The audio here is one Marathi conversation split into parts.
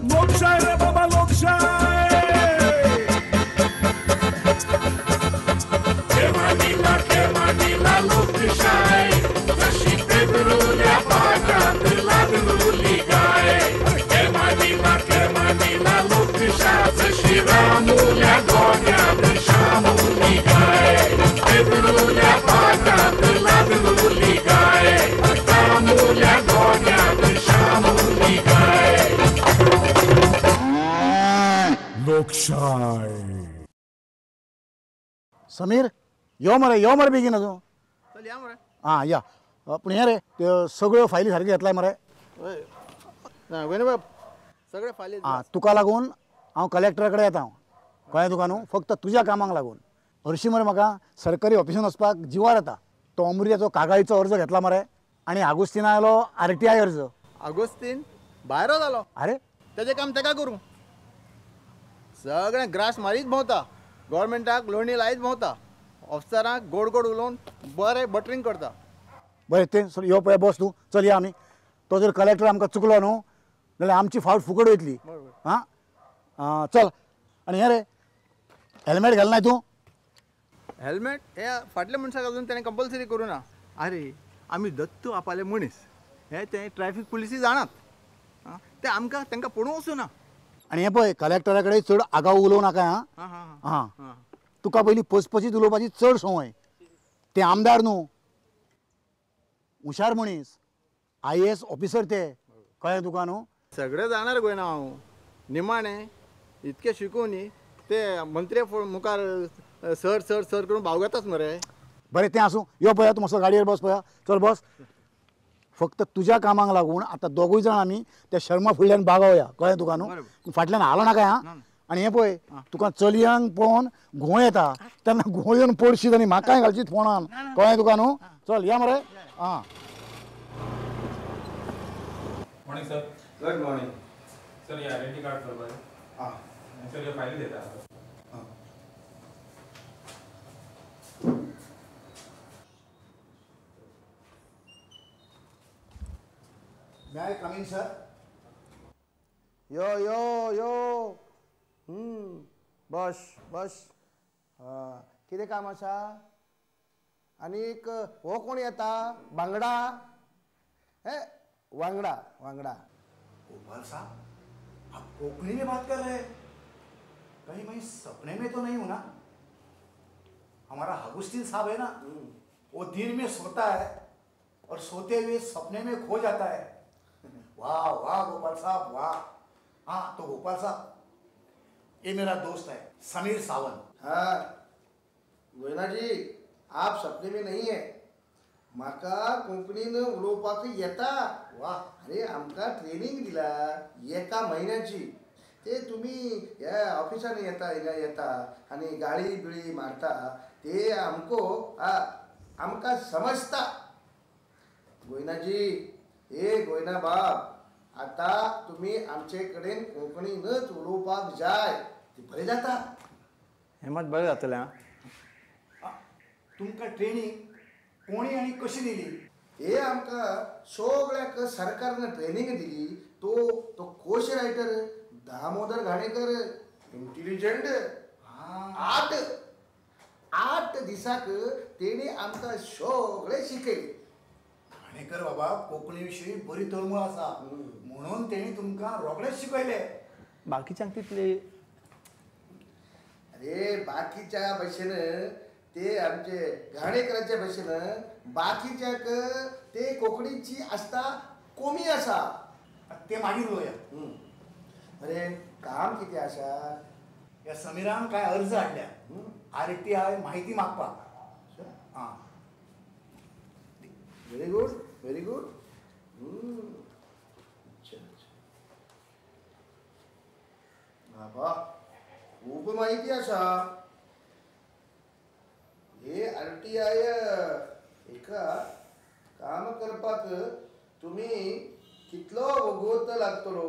लोकशाही रे बाबा लोकशाही खेमानीला लोकशाही जशी पेदरुल्या पाटात लागलेली गाय खेमानीला लोकशाही जशी रामुल्या गोट्यात शामुली गाय पेदरुल्या पाटात लागलेली गाय रामुल्या गोट्यात शामुली गाय लोकशाही समीर यो मरे बेगीन अजून चल या मरे हां या पण हे रे ते सगळ्यो फायली सारक्यो घेतलाय मरे वय बाब सगळे फाले हां तुका लागून हांव कलेक्टरा कडेन येता कळ्ळें तुका न्हू फक्त तुज्या कामाक लागून हरशीं मरे म्हाका सरकारी ऑफिसान वचपाक जिवार येता तो अमृत्याचो कागाळीचो अर्ज घेतला मरे आनी आगोस्तिना आयलो RTI अर्ज आगोस्तीन भायर जालो अरे तेजें काम तेका करूं सगळें ग्रास मारीत भोंवता गव्हर्मेंटाक लोणी लायत भोंवता ऑफिसरांक गोड गोड उलोवन बरें बटरींग करता बरें तें यो पळय बस तूं चल या आमी तो जर कलेक्टर आमकां चुकलो न्हू जाल्यार आमची फावट फुकट वयतली हां चल आनी हें रे हेल्मेट घाल नाय तूं हेल्मेट हे फाटल्या मनशाक अजून ताणें कंपल्सरी करूं ना अरे आमी दत्तू आपाले मनीस हे ते ट्रॅफीक पुलिसी जाणात ते आमकां तांकां पडूं वचूं ना आनी हें पळय कलेक्टरा कडेन चड आगाव उलोवं नाका हां तुका पयलीं पचपचीत उलोवपाची चड संवय ते आमदार न्हू हुशार मनीस IAS ऑफिसर ते कळ्ळें तुका न्हू सगळें जाणार गोंय ना हांव निमाणें इतकें शिकूनी ते मंत्री मुखार सर सर सर करून भाव घेताच मरे बरें तें आसूं यो पळया तूं मातसो गाडयेर बस पळया चल बस फक्त तुज्या कामाक लागून आतां दोगूय जाण आमी त्या शर्मा फुडल्यान बागावया कळ्ळें तुका न्हू फाटल्यान हालो नाका हां आनी हें पळय तुका चलयांक पळोवन घुंवळ येता तेन्ना घुंवळ येवन पडशीत आनी म्हाकाय घालशीत फोणान कळ्ळें तुका न्हू चल या मरे हां morning sir good morning sir ये आइडेंटिटी कार्ड सर भाई हां सर ये फाइल देता है May I come in, sir? यो बस बस कितें काम आसा आनीक हो कोण येता बांगडा हे वांगडा गोपाल साहब आप कोंकणी में बात कर रहे हैं कहीं मैं सपने में तो नहीं हूं ना हमारा हगुस्तीन साहब है ना वो दिन में सोता है और सोते हुए सपने में खो जाता है वाह वाह गोपाल साहब वाह हाँ तो गोपाल साहब ये मेरा दोस्त है समीर सावंत हाँ गोयना जी आप सपने में नहीं है माका कोंकणीन उलोवपाक येता वाह अरे आमकां ट्रेनिंग दिला एका महिन्याची ते तुम्ही ह्या ऑफिसान येता आनी गाळी बिळी मारता ते आमकां समजता गोयनाजी ए गोयना बाब आता तुम्ही आमचे कडेन कोंकणीनच उलोवपाक जाय ती बरें जाता हें मात बरें जातलें आं तुमकां ट्रेनिंग कोणी आनी कशी दिली हे आमकां सगळ्याक सरकारनं ट्रेनिंग दिली तो कोश रायटर दामोदर घाणेकर इंटेलिजंट आठ दिसाक तेणी आमकां सगळें शिकयलें घाणेकर बाबा कोंकणी विशीं बरी तळमळ आसा म्हणून तेणी तुमकां रोखडेच शिकयलें बाकीच्यांक तितले अरे बाकीच्या भशेन ते आमचे घाणेकरांच्या भशेन बाकीच्याक ते कोंकणीची आसता कमी आसा ते मागीर उलोवया अरे काम कितें आसा ह्या समीरान कांय अर्ज हाडल्या RTI म्हायती मागपाक हां व्हेरी गुड बाबा खूब माहिती आसा हे RTI एका काम करपाक तुम्ही कितलो वगत लागतलो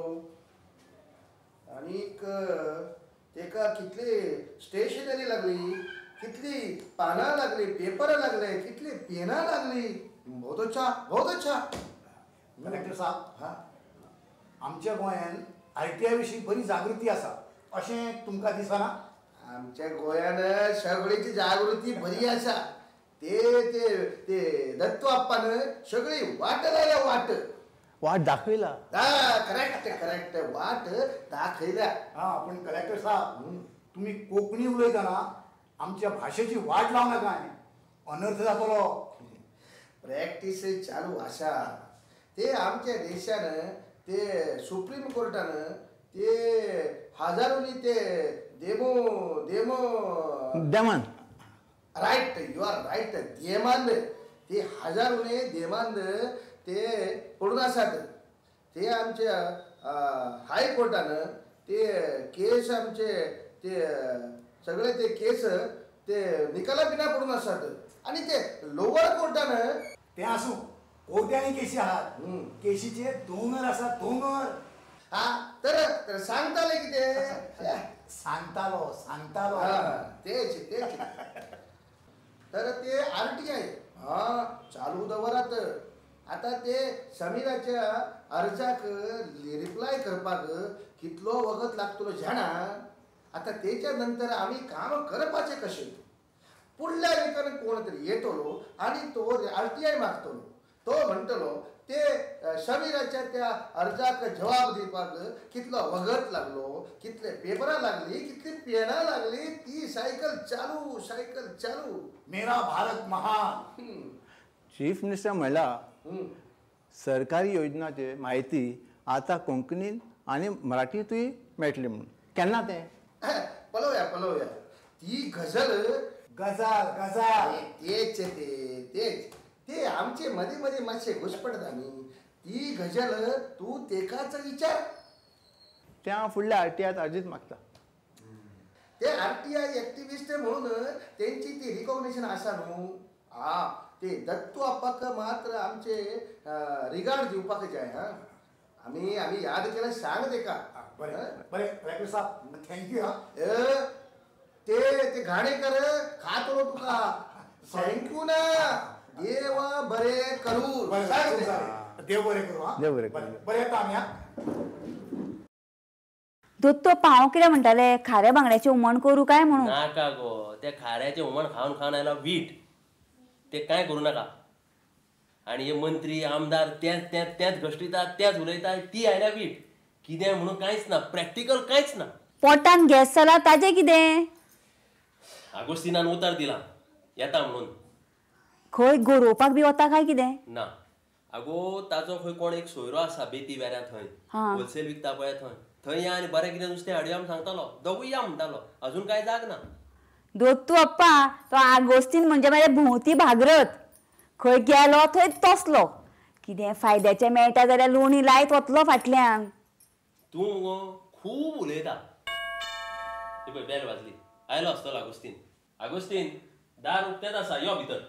आनीक तेका कितली स्टेशनरी लागली कितली पानां लागली पेपर लागले कितली पेनां लागली बहुत अच्छा कलेक्टर साहब हाँ आमच्या गोंयान ITI विशीं बरी जागृती आसा अशें तुमकां दिसना? आमच्या गोंयान सगळीची जागृती बरी आसा. ते ते ते दत्तू आप्पान सगळी वाट लायल्या वाट दाखयला. करेक्ट करेक्ट वाट दाखयल्या. हां पण कलेक्टर साहेब तुम्ही कोंकणी उलयतना आमच्या भाशेची वाट लावना काय? अनर्थ जातलो. प्रॅक्टीस चालू आसा. ते आमच्या देशान ते सुप्रीम कोर्टान ते हजारोनी ते देमो देमो देमान राईट यू आर राईट देमांद ते हजारोने देमांद ते पडून आसात. ते आमच्या हायकोर्टान ते केस आमचे ते सगळे ते केस ते निकाला बिना पडून आसात. आणि ते लोवर कोर्टान तें आसूं कोर्टांनी केशी आहात. केशीचे दोंगर आसात दोंगर. तर सांगताले कितें सांगतालो तेच तेच. तर ते RTI चालू दवरात. आता ते समीराच्या अर्जाक रिप्लाय करपाक कितलो वगत लागतलो जाणा. आता त्याच्या नंतर आम्ही काम करपाचे कशे. फुडल्या विकान कोण तरी येतलो आणि तो RTI मागतलो. तो म्हणटलो ते समीराच्या त्या अर्जाक जवाब दिवपाक कितलो वगत लागलो, कितले पेपरां लागली, कितली पेनां लागली. ती सायकल चालू. मेरा भारत महान. चीफ मिनिस्टर म्हणला सरकारी योजनाची माहिती आता कोंकणीन आणि मराठीतूय मेळटली म्हणून. केन्ना ते पळोवया. ती गजल तेच तेच ते आमचे मध्ये मध्ये मातशे घुसपडटा न्ही. ती गजल तू तेकाच विचार. त्या फुडल्या RTIत अर्जीत मागता. ते RTI एक्टिविस्ट म्हणून त्यांची ती रिकॉग्निशन आसा न्हू. ते दत्तू आप्पाक मात्र आमचे रिगार्ड दिवपाक जाय. आम्ही याद केलं सांग तेका. बरे कलेक्टर साहेब थँक्यू. ते घाणेकर खातलो तुका. थँक्यू ना. देव बरे करू. देव बरे करू. देव बरे करू. बरे येता आमी. दोत्तो हांव कितें म्हणटाले खाऱ्या बांगड्याचें हुमण करूं काय म्हणून. नाका गो ते खाऱ्याचें हुमण खावन आयला वीट. ते कांय करूं नाका. आनी हे मंत्री आमदार तेच घश्टितात तेच उलयतात ती आयल्या वीट. कितें म्हणून कांयच ना. प्रॅक्टिकल कांयच ना. पोटान गॅस जाला ताजें कितें. आगोस्तिनान उतर दिला येता म्हणून. खंय गरोवपाक बी वता काय कितें. ना आगो ताचो खंय कोण एक सोयरो आसा बेती वेऱ्या थंय होलसेल विकता पळय थंय या आनी बरें कितें नुस्तें हाडया म्हूण सांगतालो. दोगूय या म्हणटालो. अजून कांय जाग ना. दोत्तू अप्पा तो आगोस्तीन म्हणजे म्हाजे भोंवती भागरत. खंय गेलो थंय तसलो. कितें फायद्याचें मेळटा जाल्यार लोणी लायत वतलो फाटल्यान. तूं गो खूब उलयता. पळय बेल वाजली. आयलो आसतलो आगोस्तीन दार उक्तेच आसा यो भितर.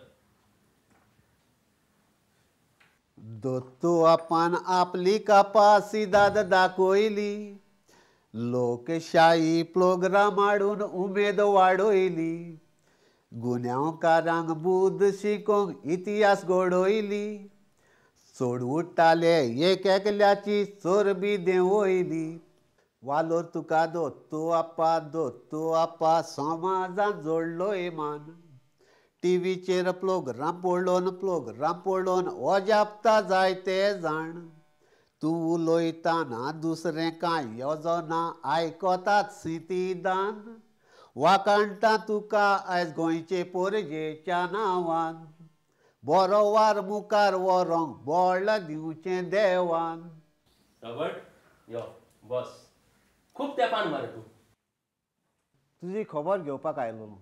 दोत्तू आप्पान आपली कापासिदाद दाखयली. लोकशाही प्रोग्राम हाडून उमेद वाडयली. गुन्यांवकारांक बुद्ध शिकोवंक इतिहास घडोयली. सोडवुट्टाले एक एकल्याची चोरबी देंवयली. वालोर तुका दोत्तू आप्पा समाजान जोडलो इमान. टीव्हीचेर प्रोग्राम पळोवन अजापता जायते जाण. तूं उलयतना दुसरें कांय योजना आयकतात सितीदान. वाकाणटा तुका आयज गोंयचे पोरजेच्या नांवान. बरो वार मुखार व्हरोंक बोळ दिवचें देवान. रॉबर्ट यो बस. खूब तेंपान मरे तूं. तुजी खबर घेवपाक आयलो.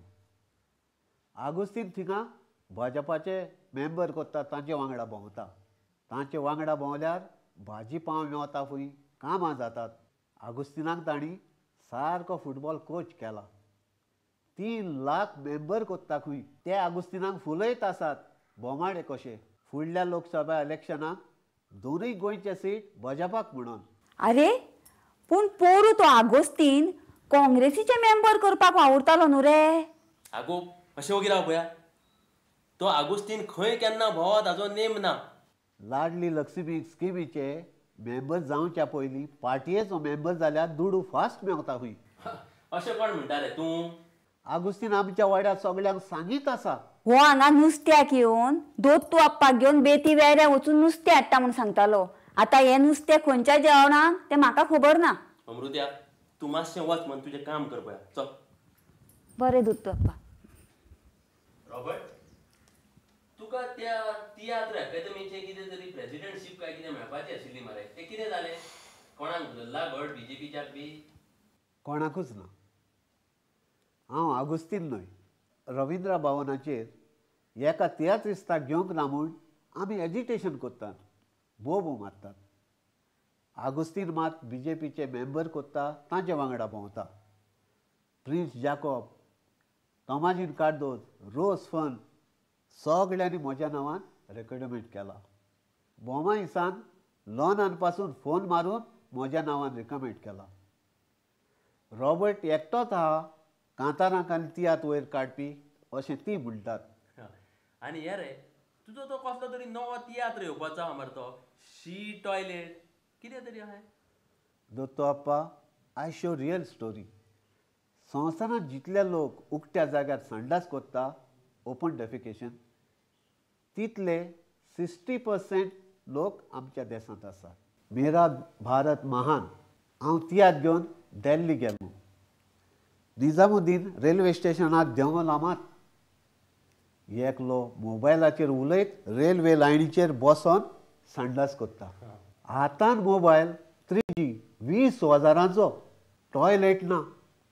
आगोस्तीन थिंगा भाजपाचे मेंबर कोत्ता तांचे वांगडा भोंवता. तांचे वांगडा भोंवल्यार भाजी पाव मेवता खंय कामां जातात. आगोस्तिनाक तांणी सारको फुटबॉल कोच केला. 3 लाख मेंबर कोत्ता खंय. ते आगोस्तिनाक फुलयत आसात बोमाडे कशे. फुडल्या लोकसभा इलेक्शनाक दोनूय गोंयचे सीट भाजपाक म्हणून. अरे पूण पोरू तो आगोस्तीन काँग्रेसीचे मेंबर करपाक वावुरतालो न्हू रे. आगो अशें वगैरे राव पळया. तो आगोस्तीन खंय केन्ना भोंवत हाजो नेम ना. लाडली लक्ष्मी स्किमीचे मेंबर जावच्या पयलीं पार्टयेचो मेंबर जाल्यार दुडू फास्ट मेवता हुई. अशें कोण म्हणटा रे तूं? आगुस्तीन आमच्या वाड्यार सगळ्यांक सांगीत आसा. हो हांगा नुस्त्याक येवन दोतू आप्पाक घेवन बेती वेऱ्या वचून नुस्तें हाडटा म्हूण सांगतालो. आतां हें नुस्तें खंयच्या जेवणाक तें म्हाका खबर ना. अमृत्या तूं मातशें वच म्हण तुजें काम कर पळय. चल. बरें दोतू आप्पा. रॉबर्ट तुका त्या तियात्र अकादमीचें कितें तरी प्रेसिडेंटशीप काय कितें मेळपाची आशिल्ली मरे. तें कितें जालें? कोणाक धरला घट BJPच्याक बी? कोणाकूच ना. हांव आगुस्तीन न्हय, रविंद्र भवनाचेर एका तियात्रिस्ताक घेवंक ना म्हूण आमी एजिटेशन करतात, बोबो मारतात. आगुस्तीन मात BJPचे मेंबर कोत्ता तांचे वांगडा भोंवता. प्रिन्स जाकोब, टॉमाजीन कार्दोज, रोज फन सगळ्यांनी म्हज्या नांवान रेकमेंड केला. बोमाईसान लॉनान पासून फोन मारून म्हज्या नांवान रिकमेंड केला. रॉबर्ट एकटोच आहा कांतारांक आनी तियात्र वयर काडपी अशें ती म्हणटात. आनी हे रे तुजो तो कसलो तरी नवो तियात्र येवपाचो आहा मरे तो शी टॉयलेट कितें तरी आहा. दोतो आप्पा, आय शो रियल स्टोरी. संवसारांत जितले लोक उक्त्या जाग्यार संडास कोत्ता ओपन डेफिकेशन तितले 60% लोक आमच्या देशांत आसा. मेरा भारत महान हांव तियात्र घेवन दिल्ली गेलो. निजामुद्दीन रेल्वे स्टेशनार देंवला मात एकलो मोबायलाचेर उलयत रेल्वे लायनीचेर बसोन संडास कोत्ता. हातान मोबायल 3G 20,000 टॉयलेट ना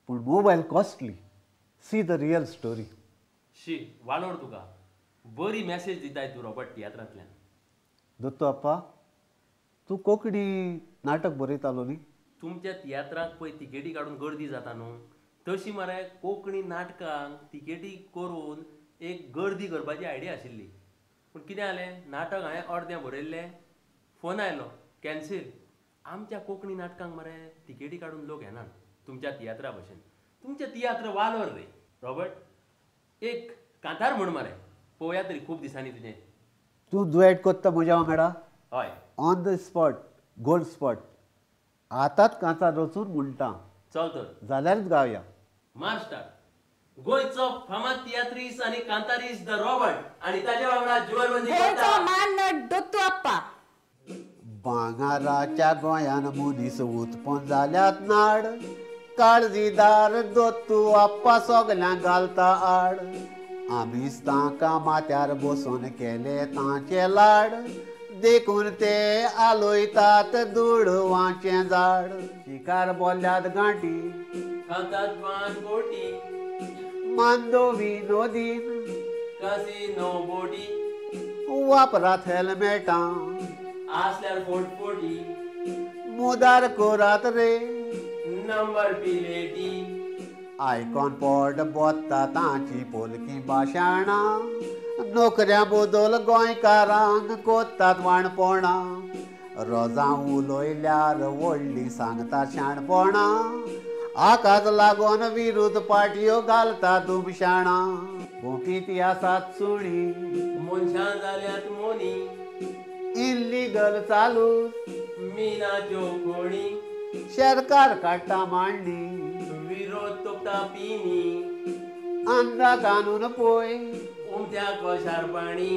पूण mobile costly. See the real story. शी वालोड तुका बरी मॅसेज दिताय तूं रॉबर्ट तियात्रांतल्यान. दोतो आप्पा, तूं कोंकणी नाटक बरयतालो न्ही? तुमच्या तियात्रांक पळय तिकेटी काडून गर्दी जाता न्हू, तशी मरे कोंकणी नाटकांक तिकेटी करून एक गर्दी करपाची आयडिया आशिल्ली. पूण कितें जालें, नाटक हांवें अर्दें बरयल्लें, फोन आयलो कॅन्सील. आमच्या कोंकणी नाटकांक मरे तिकेटी काडून लोक येनात तुमच्या तियात्रा भशेन. तुमचें तियात्र वालोर रे रॉबर्ट. एक कांतार म्हण मरे पळोवया तरी खूब दिसांनी तुजें. तूं दुएट कोत्ता म्हज्या वांगडा? हय. On the spot, gold spot. आतांच कांतार वचून म्हणटा. चल तर जाल्यारच गावया. मार स्टार्ट. गोंयचो फामाद तियात्रीस आनी कांतारीस द रॉबर्ट आनी ताच्या वांगडा जुगलबंदी गोंयचो मान दोतू आप्पा. भांगाराच्या गोंयान मनीस उत्पन्न जाल्यात नाड. काळजीदार दोतू आप्पा सगल्यांक घालता आड. आमीच तांकां माथ्यार बसून केले तांचे लाड. देखून ते आलोयतात दुडवांचें झाड. शिकार बोल्ल्यात गांठी खातात पान बोटी. मांदो विनोदीन कासिनो बोटी. वापरात हेल्मेटां आसल्यार फोटफोटी. मुदार कोरात रे नंबर प्लेटी. आयकॉन पॉड बोत्ता तांची पोलकी भाशाणां. नोकऱ्या बदल गोंयकारांक कोत्तात वाणपणां. रोजां उलोयल्यार व्हडली सांगता शाणपणां. हाकाच लागून विरोध पार्ट्यो घालता दुमशाणां. भोंकीत आसात सुणी मनशां जाल्यात मोनी. इल्लीगल चालू मिनाच्यो कोणी. शेरकार काडटा मांडणी. विरोध तोपता पिनी. अंधा कानून पळय उमत्या कशार पाणी.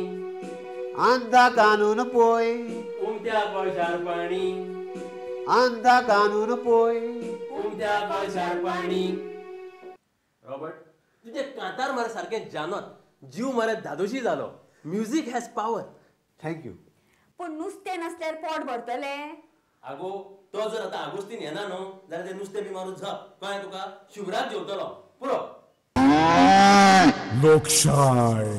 अंधा कानून पळय उमत्या कशार पाणी. अंधा कानून पळय उमत्या कशार पाणी. रॉबर्ट तुझे कांतार मरे सारकें जानत. जीव मरे धादोशी जालो. Music has power. थँक्यू. पूण नुस्तें नासल्यार पोट भरतले. आगो तो जर आतां आगोस्तीन येना न्हू जाल्यार ते नुस्तें बी मारून झप कळ्ळें तुका. शुभ्राक जेवतलो पुरो. लोकशाय